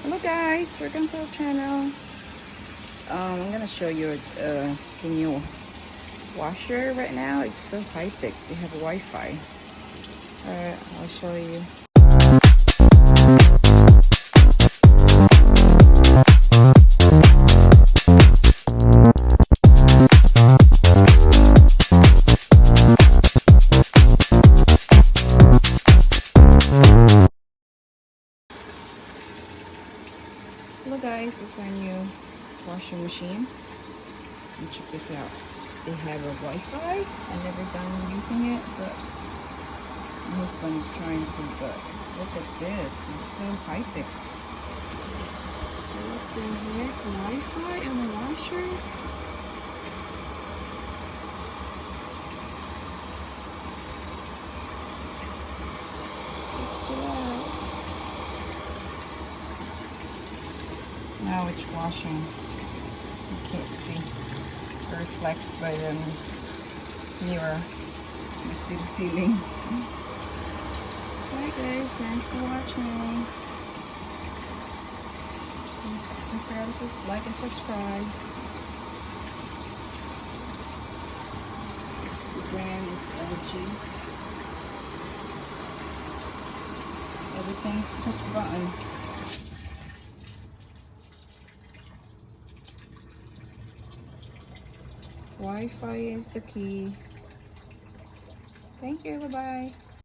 Hello guys, welcome to our channel. I'm gonna show you the new washer right now. It's so high-tech. They have Wi-Fi. Alright, I'll show you. Hello guys, this is our new washing machine. And check this out. They have a Wi-Fi. I've never done using it, but my husband is trying to. But look at this. It's so high-tech. What the heck? Wi-Fi and a washer? Check it out. Now it's washing. You can't see. Reflect by the mirror. You see the ceiling. Bye guys, thanks for watching. Please don't forget to like and subscribe. The brand is LG. Everything's push button. Wi-Fi is the key. Thank you, bye-bye.